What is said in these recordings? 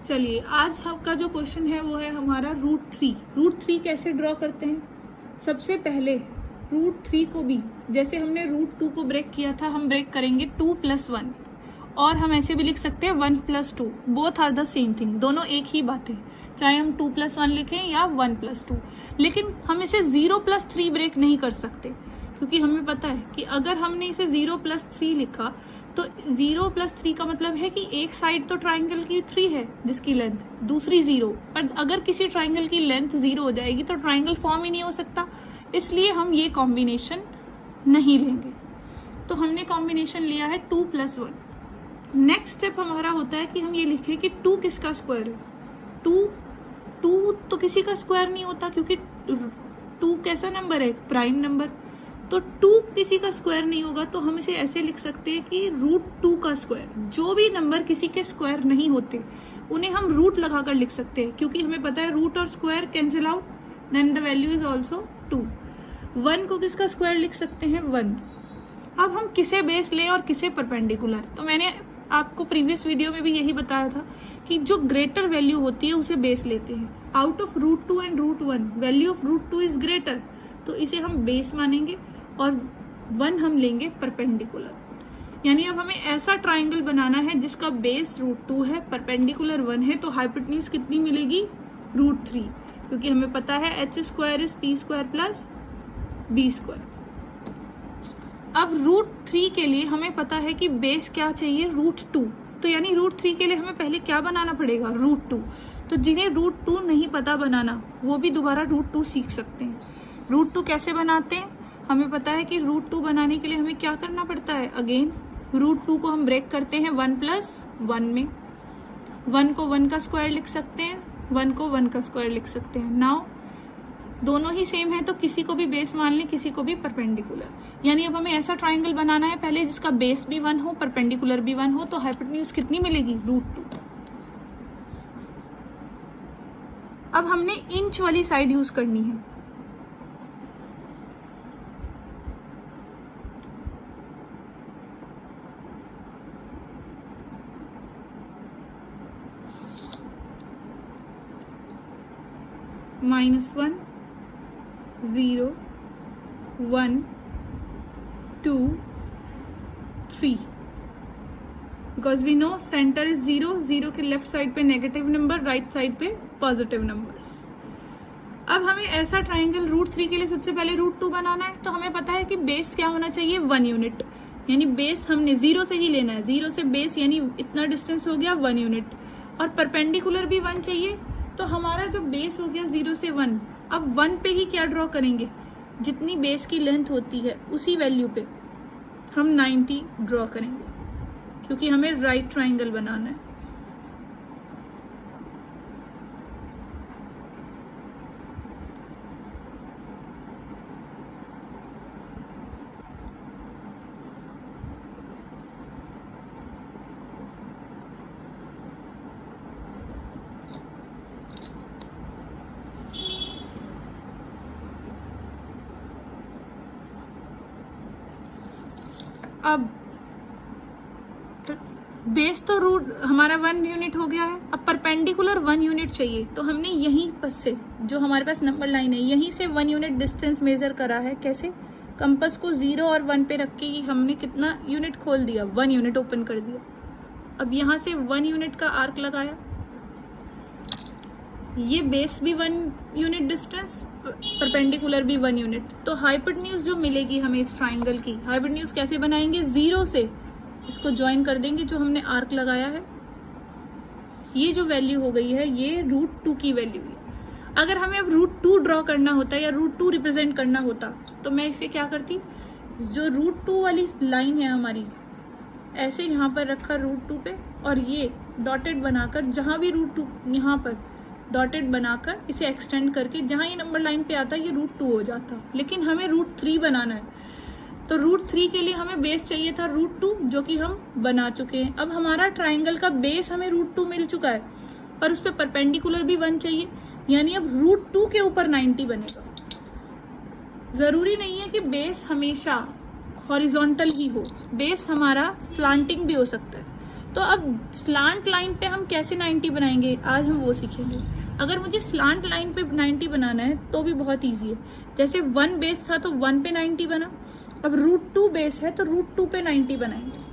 चलिए आज का जो क्वेश्चन है वो है हमारा रूट थ्री। रूट थ्री कैसे ड्रॉ करते हैं? सबसे पहले रूट थ्री को भी जैसे हमने रूट टू को ब्रेक किया था, हम ब्रेक करेंगे 2+1, और हम ऐसे भी लिख सकते हैं 1+2। Both are the same thing, दोनों एक ही बात है, चाहे हम 2+1 लिखें या 1+2। लेकिन हम इसे 0+3 ब्रेक नहीं कर सकते, क्योंकि हमें पता है कि अगर हमने इसे 0+3 लिखा तो 0+3 का मतलब है कि एक साइड तो ट्राइंगल की 3 है जिसकी लेंथ, दूसरी 0। पर अगर किसी ट्राइंगल की लेंथ 0 हो जाएगी तो ट्राइंगल फॉर्म ही नहीं हो सकता, इसलिए हम ये कॉम्बिनेशन नहीं लेंगे। तो हमने कॉम्बिनेशन लिया है 2+1। नेक्स्ट स्टेप हमारा होता है कि हम ये लिखें कि 2 किसका स्क्वायर है। 2 तो किसी का स्क्वायर नहीं होता, क्योंकि 2 कैसा नंबर है? Prime number. तो 2 किसी का स्क्वायर नहीं होगा, तो हम इसे ऐसे लिख सकते हैं कि √2 का स्क्वायर। जो भी नंबर किसी के स्क्वायर नहीं होते उन्हें हम रूट लगाकर लिख सकते हैं, क्योंकि हमें पता है रूट और square cancel out, then the value is also 2। 1 को किसका स्क्वायर लिख सकते हैं? 1। अब हम किसे बेस लें और किसे परपेंडिकुलर? तो मैंने आपको प्रीवियस वीडियो में भी यही बताया था कि जो ग्रेटर वैल्यू होती है उसे बेस लेते हैं। Out of √2 and √1 value of √2 is greater, तो इसे हम बेस मानेंगे और 1 हम लेंगे परपेंडिकुलर। यानी अब हमें ऐसा ट्राइंगल बनाना है जिसका बेस √2 है, परपेंडिकुलर 1 है, तो हाइपोटेन्यूज कितनी मिलेगी? √3, क्योंकि हमें पता है h² इज p² + b²। अब √3 के लिए हमें पता है कि बेस क्या चाहिए? √2। तो यानी √3 के लिए हमें पहले क्या बनाना पड़ेगा? √2। तो जिन्हें √2 नहीं पता बनाना वो भी दोबारा √2 सीख सकते हैं। √2 कैसे बनाते हैं? हमें पता है कि √2 बनाने के लिए हमें क्या करना पड़ता है? अगेन √2 को हम ब्रेक करते हैं 1+1 में। 1 को 1 का स्क्वायर लिख सकते हैं, 1 को 1 का स्क्वायर लिख सकते हैं। नाउ दोनों ही सेम है, तो किसी को भी बेस मान लें, किसी को भी परपेंडिकुलर। यानी अब हमें ऐसा ट्राइंगल बनाना है पहले जिसका बेस भी 1 हो, परपेंडिकुलर भी 1 हो, तो हाइपोटेन्यूज कितनी मिलेगी? √2। अब हमने इंच वाली साइड यूज करनी है। -1, 0, 1, 2, 3, because we know centre is 0, 0 के लेफ्ट साइड पे नेगेटिव नंबर, राइट साइड पे पॉजिटिव नंबर्स। अब हमें ऐसा ट्राइंगल √3 के लिए सबसे पहले √2 बनाना है, तो हमें पता है कि बेस क्या होना चाहिए? 1 यूनिट। यानी बेस हमने 0 से ही लेना है, 0 से बेस यानी इतना डिस्टेंस हो गया 1 यूनिट, और परपेंडिकुलर भी 1 चाहिए। तो हमारा जो बेस हो गया 0 से 1, अब 1 पे ही क्या ड्रॉ करेंगे? जितनी बेस की लेंथ होती है उसी वैल्यू पे हम 90 ड्रॉ करेंगे, क्योंकि हमें राइट ट्राइंगल बनाना है। अब बेस तो रूट हमारा 1 यूनिट हो गया है, अब परपेंडिकुलर 1 यूनिट चाहिए, तो हमने यहीं पर से जो हमारे पास नंबर लाइन है यहीं से 1 यूनिट डिस्टेंस मेजर करा है। कैसे? कंपास को 0 और 1 पे रख के हमने कितना यूनिट खोल दिया? 1 यूनिट ओपन कर दिया। अब यहाँ से 1 यूनिट का आर्क लगाया, ये बेस भी 1 यूनिट डिस्टेंस, परपेंडिकुलर भी 1 यूनिट, तो हाइपोटेन्यूज जो मिलेगी हमें इस ट्राइंगल की, हाइपोटेन्यूज कैसे बनाएंगे? 0 से इसको ज्वाइन कर देंगे जो हमने आर्क लगाया है। ये जो वैल्यू हो गई है ये √2 की वैल्यू है। अगर हमें अब √2 ड्रॉ करना होता या √2 रिप्रेजेंट करना होता तो मैं इसे क्या करती? जो √2 वाली लाइन है हमारी, ऐसे यहाँ पर रखा √2 पे, और ये डॉटेड बनाकर जहां भी √2 यहाँ पर डॉटेड बनाकर इसे एक्सटेंड करके जहां ये नंबर लाइन पे आता ये √2 हो जाता। लेकिन हमें √3 बनाना है, तो √3 के लिए हमें बेस चाहिए था √2, जो कि हम बना चुके हैं। अब हमारा ट्राइंगल का बेस हमें √2 मिल चुका है, पर उस पर परपेंडिकुलर भी 1 चाहिए, यानी अब √2 के ऊपर 90 बनेगा। जरूरी नहीं है कि बेस हमेशा हॉरिजॉन्टल ही हो, बेस हमारा स्लांटिंग भी हो सकता है। तो अब स्लांट लाइन पे हम कैसे 90 बनाएंगे, आज हम वो सीखेंगे। अगर मुझे स्लांट लाइन पे 90 बनाना है तो भी बहुत इजी है। जैसे 1 बेस था तो 1 पे 90 बना, अब √2 बेस है तो √2 पे 90 बनाएंगे।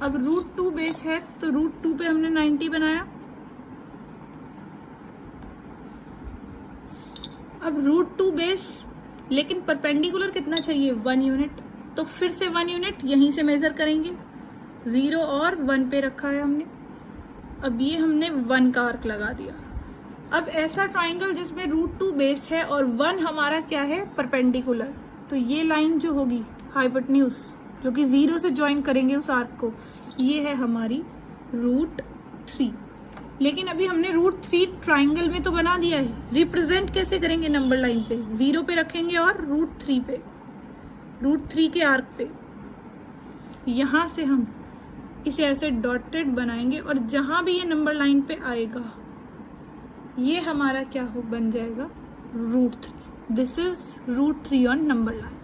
अब √2 बेस है तो √2 पे हमने 90 बनाया। अब √2 बेस, लेकिन परपेंडिकुलर कितना चाहिए, 1 यूनिट, तो फिर से 1 यूनिट यहीं से मेजर करेंगे। 0 और 1 पे रखा है हमने। अब ये हमने 1 का आर्क लगा दिया। अब ऐसा ट्राइंगल जिसमें √2 बेस है और 1 हमारा क्या है, परपेंडिकुलर, तो ये लाइन जो होगी हाइपोटेन्यूज, जो कि 0 से ज्वाइन करेंगे उस आर्क को, ये है हमारी √3। लेकिन अभी हमने √3 ट्राइंगल में तो बना दिया है, रिप्रेजेंट कैसे करेंगे नंबर लाइन पे, 0 पे रखेंगे और √3 पे, √3 के आर्क पे यहां से हम इसे ऐसे डॉटेड बनाएंगे और जहां भी ये नंबर लाइन पे आएगा ये हमारा क्या हो, बन जाएगा √3। This is √3 on number line.